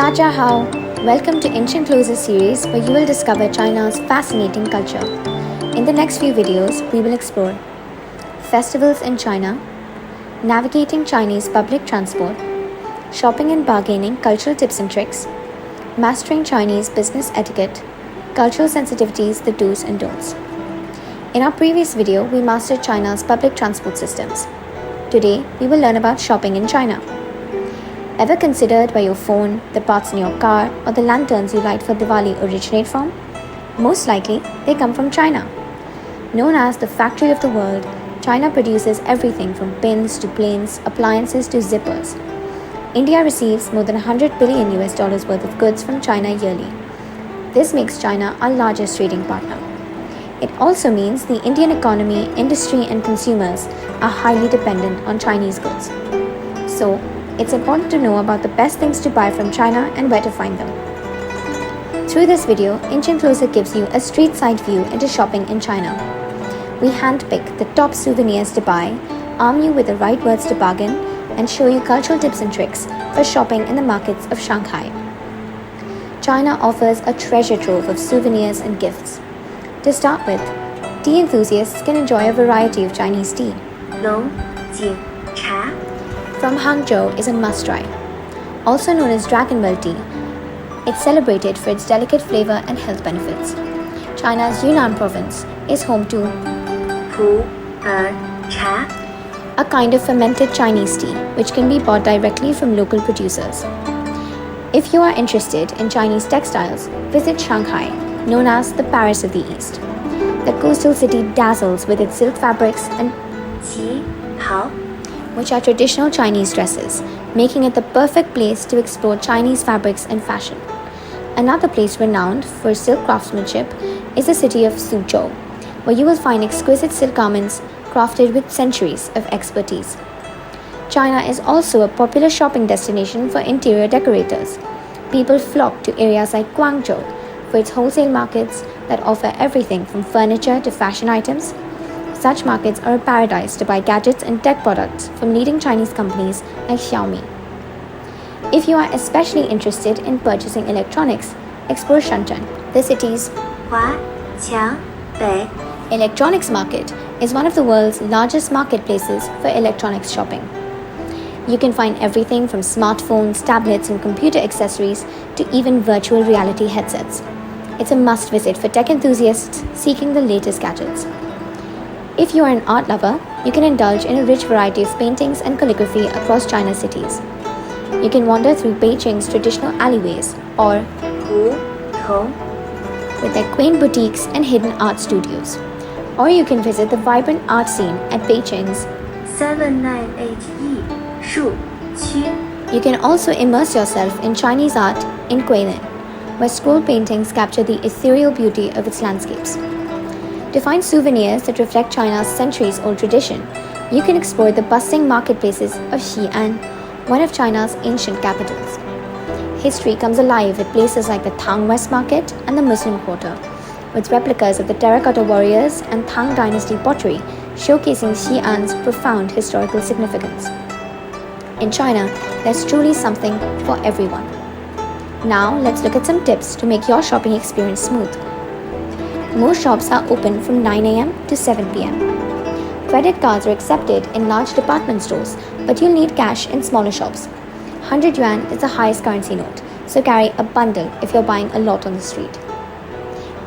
Hao, welcome to Inchin Closer series where you will discover China's fascinating culture. In the next few videos, we will explore festivals in China, navigating Chinese public transport, shopping and bargaining cultural tips and tricks, mastering Chinese business etiquette, cultural sensitivities, the do's and don'ts. In our previous video, we mastered China's public transport systems. Today, we will learn about shopping in China. Ever considered where your phone, the parts in your car, or the lanterns you light for Diwali originate from? Most likely, they come from China. Known as the factory of the world, China produces everything from pins to planes, appliances to zippers. India receives more than $100 billion worth of goods from China yearly. This makes China our largest trading partner. It also means the Indian economy, industry, and consumers are highly dependent on Chinese goods. So, it's important to know about the best things to buy from China and where to find them. Through this video, Inchin Closer gives you a street-side view into shopping in China. We handpick the top souvenirs to buy, arm you with the right words to bargain, and show you cultural tips and tricks for shopping in the markets of Shanghai. China offers a treasure trove of souvenirs and gifts. To start with, tea enthusiasts can enjoy a variety of Chinese tea. Long Jing Cha From Hangzhou is a must-try. Also known as dragon well tea, it's celebrated for its delicate flavor and health benefits. China's Yunnan province is home to Pu Cha, a kind of fermented Chinese tea, which can be bought directly from local producers. If you are interested in Chinese textiles, visit Shanghai, known as the Paris of the East. The coastal city dazzles with its silk fabrics and Qi Hao, which are traditional Chinese dresses, making it the perfect place to explore Chinese fabrics and fashion. Another place renowned for silk craftsmanship is the city of Suzhou, where you will find exquisite silk garments crafted with centuries of expertise. China is also a popular shopping destination for interior decorators. People flock to areas like Guangzhou for its wholesale markets that offer everything from furniture to fashion items. Such markets are a paradise to buy gadgets and tech products from leading Chinese companies like Xiaomi. If you are especially interested in purchasing electronics, explore Shenzhen, the city's Hua Qiang Bei, electronics market is one of the world's largest marketplaces for electronics shopping. You can find everything from smartphones, tablets, and computer accessories to even virtual reality headsets. It's a must visit for tech enthusiasts seeking the latest gadgets. If you are an art lover, you can indulge in a rich variety of paintings and calligraphy across China's cities. You can wander through Beijing's traditional alleyways or Hu Tong, with their quaint boutiques and hidden art studios. Or you can visit the vibrant art scene at Beijing's 79HE Shu Qu. You can also immerse yourself in Chinese art in Guilin, where scroll paintings capture the ethereal beauty of its landscapes. To find souvenirs that reflect China's centuries-old tradition, you can explore the bustling marketplaces of Xi'an, one of China's ancient capitals. History comes alive at places like the Tang West Market and the Muslim Quarter, with replicas of the terracotta warriors and Tang Dynasty pottery showcasing Xi'an's profound historical significance. In China, there's truly something for everyone. Now, let's look at some tips to make your shopping experience smooth. Most shops are open from 9 a.m. to 7 p.m. Credit cards are accepted in large department stores, but you'll need cash in smaller shops. 100 yuan is the highest currency note, so carry a bundle if you're buying a lot on the street.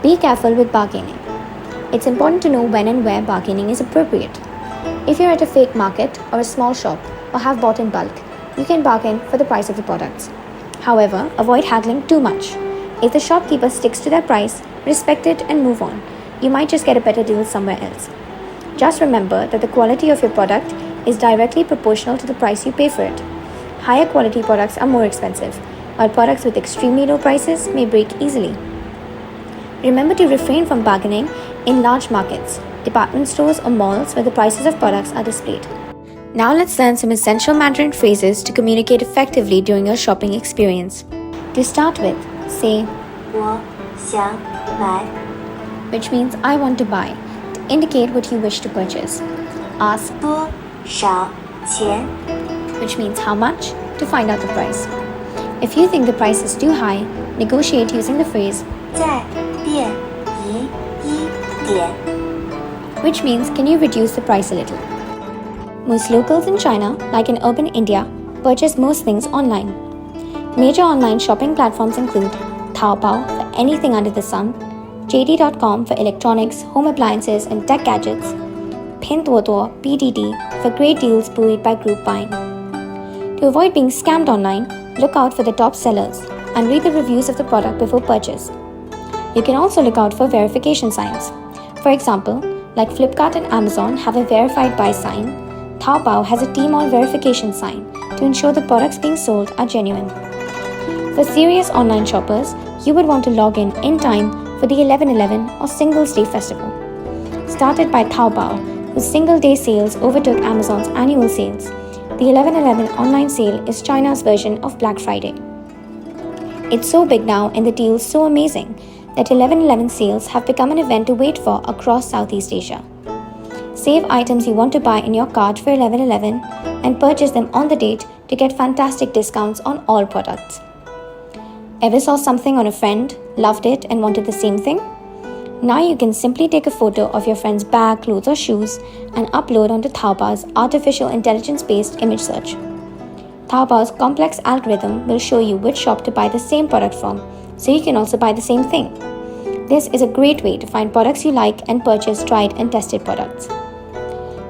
Be careful with bargaining. It's important to know when and where bargaining is appropriate. If you're at a fake market or a small shop or have bought in bulk, you can bargain for the price of the products. However, avoid haggling too much. If the shopkeeper sticks to their price, respect it and move on. You might just get a better deal somewhere else. Just remember that the quality of your product is directly proportional to the price you pay for it. Higher quality products are more expensive, while products with extremely low prices may break easily. Remember to refrain from bargaining in large markets, department stores, or malls where the prices of products are displayed. Now let's learn some essential Mandarin phrases to communicate effectively during your shopping experience. To start with, say 我想买 which means I want to buy, to indicate what you wish to purchase. Ask 多少钱 which means how much, to find out the price. If you think the price is too high, negotiate using the phrase 再便宜一点 which means can you reduce the price a little. Most locals in China, like in urban India, purchase most things online. Major online shopping platforms include Taobao for anything under the sun, JD.com for electronics, home appliances and tech gadgets, Pinduoduo (PDD) for great deals buoyed by group buying. To avoid being scammed online, look out for the top sellers and read the reviews of the product before purchase. You can also look out for verification signs. For example, like Flipkart and Amazon have a verified buy sign, Taobao has a Tmall verification sign to ensure the products being sold are genuine. For serious online shoppers, you would want to log in time for the 11/11 or Singles Day festival. Started by Taobao, whose single-day sales overtook Amazon's annual sales, the 11/11 online sale is China's version of Black Friday. It's so big now and the deals so amazing that 11/11 sales have become an event to wait for across Southeast Asia. Save items you want to buy in your cart for 11/11 and purchase them on the date to get fantastic discounts on all products. Ever saw something on a friend, loved it and wanted the same thing? Now you can simply take a photo of your friend's bag, clothes or shoes and upload onto Taobao's artificial intelligence-based image search. Taobao's complex algorithm will show you which shop to buy the same product from, so you can also buy the same thing. This is a great way to find products you like and purchase tried and tested products.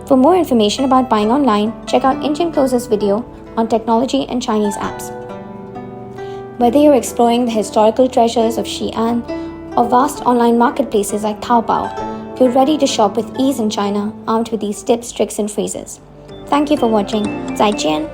For more information about buying online, check out Inchin Closer's video on technology and Chinese apps. Whether you're exploring the historical treasures of Xi'an or vast online marketplaces like Taobao, you're ready to shop with ease in China, armed with these tips, tricks, and phrases. Thank you for watching. 再见!